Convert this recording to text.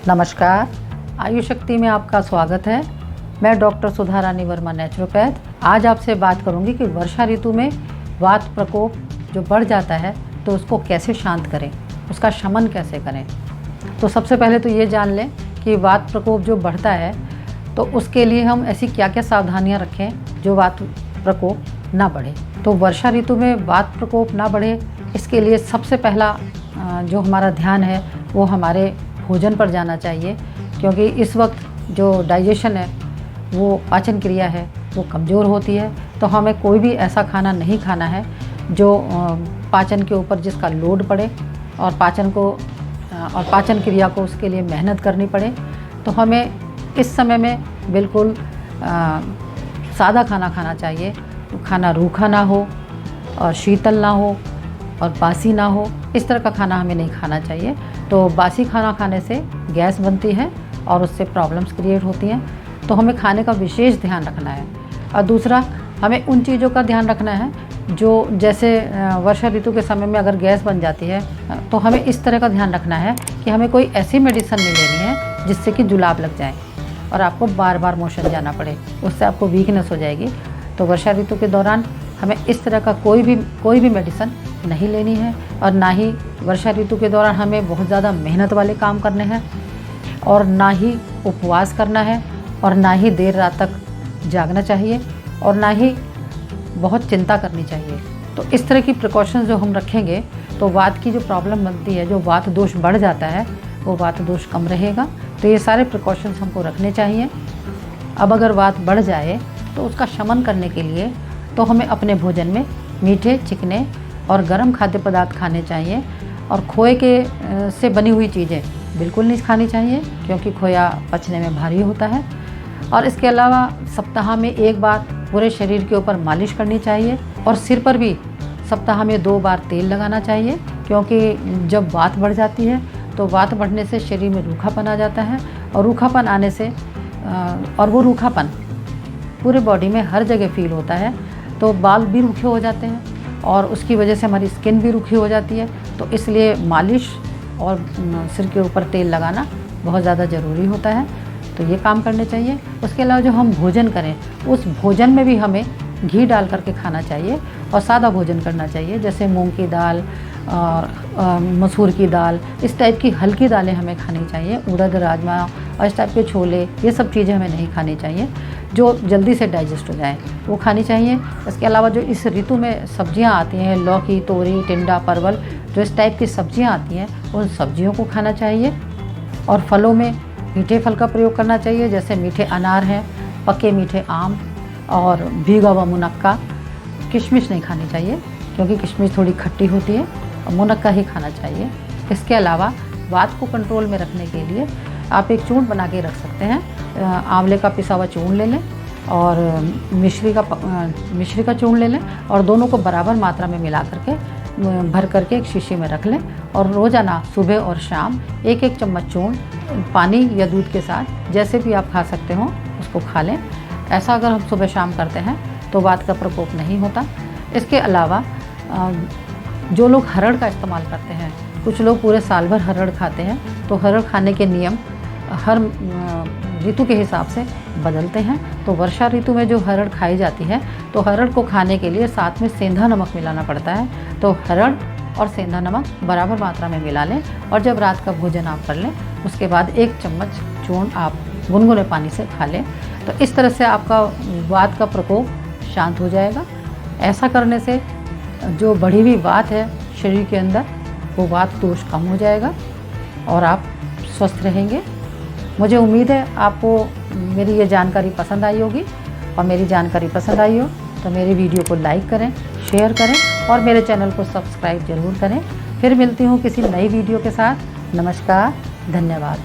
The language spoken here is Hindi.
नमस्कार, आयु शक्ति में आपका स्वागत है। मैं डॉक्टर सुधा रानी वर्मा, नेचुरोपैथ। आज आपसे बात करूंगी कि वर्षा ऋतु में वात प्रकोप जो बढ़ जाता है तो उसको कैसे शांत करें, उसका शमन कैसे करें। तो सबसे पहले तो ये जान लें कि वात प्रकोप जो बढ़ता है तो उसके लिए हम ऐसी क्या क्या सावधानियां रखें जो वात प्रकोप ना बढ़े। तो वर्षा ऋतु में वात प्रकोप ना बढ़े, इसके लिए सबसे पहला जो हमारा ध्यान है वो हमारे भोजन पर जाना चाहिए, क्योंकि इस वक्त जो डाइजेशन है, वो पाचन क्रिया है, वो कमज़ोर होती है। तो हमें कोई भी ऐसा खाना नहीं खाना है जो पाचन के ऊपर जिसका लोड पड़े और पाचन क्रिया को उसके लिए मेहनत करनी पड़े। तो हमें इस समय में बिल्कुल सादा खाना खाना चाहिए। तो खाना रूखा ना हो और शीतल ना हो और बासी ना हो, इस तरह का खाना हमें नहीं खाना चाहिए। तो बासी खाना खाने से गैस बनती है और उससे प्रॉब्लम्स क्रिएट होती हैं। तो हमें खाने का विशेष ध्यान रखना है। और दूसरा, हमें उन चीज़ों का ध्यान रखना है जो जैसे वर्षा ऋतु के समय में अगर गैस बन जाती है तो हमें इस तरह का ध्यान रखना है कि हमें कोई ऐसी मेडिसिन नहीं लेनी है जिससे कि जुलाब लग जाए और आपको बार बार मोशन जाना पड़े, उससे आपको वीकनेस हो जाएगी। तो वर्षा ऋतु के दौरान हमें इस तरह का कोई भी मेडिसिन नहीं लेनी है। और ना ही वर्षा ऋतु के दौरान हमें बहुत ज़्यादा मेहनत वाले काम करने हैं, और ना ही उपवास करना है, और ना ही देर रात तक जागना चाहिए, और ना ही बहुत चिंता करनी चाहिए। तो इस तरह की प्रिकॉशंस जो हम रखेंगे तो वात की जो प्रॉब्लम बनती है, जो वात दोष बढ़ जाता है, वो वात दोष कम रहेगा। तो ये सारे प्रिकॉशंस हमको रखने चाहिए। अब अगर वात बढ़ जाए तो उसका शमन करने के लिए तो हमें अपने भोजन में मीठे, चिकने और गर्म खाद्य पदार्थ खाने चाहिए। और खोए के से बनी हुई चीज़ें बिल्कुल नहीं खानी चाहिए, क्योंकि खोया पचने में भारी होता है। और इसके अलावा सप्ताह में एक बार पूरे शरीर के ऊपर मालिश करनी चाहिए, और सिर पर भी सप्ताह में 2 बार तेल लगाना चाहिए, क्योंकि जब वात बढ़ जाती है तो वात बढ़ने से शरीर में रूखापन आ जाता है, और रूखापन आने से और वो रूखापन पूरे बॉडी में हर जगह फील होता है। तो बाल भी रूखे हो जाते हैं और उसकी वजह से हमारी स्किन भी रूखी हो जाती है। तो इसलिए मालिश और सिर के ऊपर तेल लगाना बहुत ज़्यादा ज़रूरी होता है। तो ये काम करने चाहिए। उसके अलावा जो हम भोजन करें, उस भोजन में भी हमें घी डाल करके खाना चाहिए और सादा भोजन करना चाहिए, जैसे मूंग की दाल और मसूर की दाल, इस टाइप की हल्की दालें हमें खानी चाहिए। उड़द, राजमा और इस टाइप के छोले, ये सब चीज़ें हमें नहीं खानी चाहिए जो जल्दी से डाइजेस्ट हो जाए, वो खानी चाहिए। इसके अलावा जो इस ऋतु में सब्जियां आती हैं, लौकी, तोरी, टिंडा, परवल, जो इस टाइप की सब्जियां आती हैं, उन सब्जियों को खाना चाहिए। और फलों में मीठे फल का प्रयोग करना चाहिए, जैसे मीठे अनार हैं, पके मीठे आम और भीगा हुआ मुनक्का। किशमिश नहीं खानी चाहिए, क्योंकि किशमिश थोड़ी खट्टी होती है, और मुनक्का ही खाना चाहिए। इसके अलावा वात को कंट्रोल में रखने के लिए आप एक चूर्ण बना के रख सकते हैं। आंवले का पिसा हुआ चूर्ण ले लें और मिश्री का चूर्ण ले लें, और दोनों को बराबर मात्रा में मिला करके भर करके एक शीशी में रख लें। और रोज़ाना सुबह और शाम 1-1 चम्मच चूर्ण पानी या दूध के साथ, जैसे भी आप खा सकते हो, उसको खा लें। ऐसा अगर हम सुबह शाम करते हैं तो वात का प्रकोप नहीं होता। इसके अलावा जो लोग हरड़ का इस्तेमाल करते हैं, कुछ लोग पूरे साल भर हरड़ खाते हैं, तो हरड़ खाने के नियम हर ऋतु के हिसाब से बदलते हैं। तो वर्षा ऋतु में जो हरड़ खाई जाती है, तो हरड़ को खाने के लिए साथ में सेंधा नमक मिलाना पड़ता है। तो हरड़ और सेंधा नमक बराबर मात्रा में मिला लें, और जब रात का भोजन आप कर लें उसके बाद 1 चम्मच चूर्ण आप गुनगुने पानी से खा लें। तो इस तरह से आपका वात का प्रकोप शांत हो जाएगा। ऐसा करने से जो बढ़ी हुई वात है शरीर के अंदर, वो वात दोष कम हो जाएगा और आप स्वस्थ रहेंगे। मुझे उम्मीद है आपको मेरी ये जानकारी पसंद आई होगी, और मेरी जानकारी पसंद आई हो तो मेरी वीडियो को लाइक करें, शेयर करें और मेरे चैनल को सब्सक्राइब ज़रूर करें। फिर मिलती हूँ किसी नई वीडियो के साथ। नमस्कार, धन्यवाद।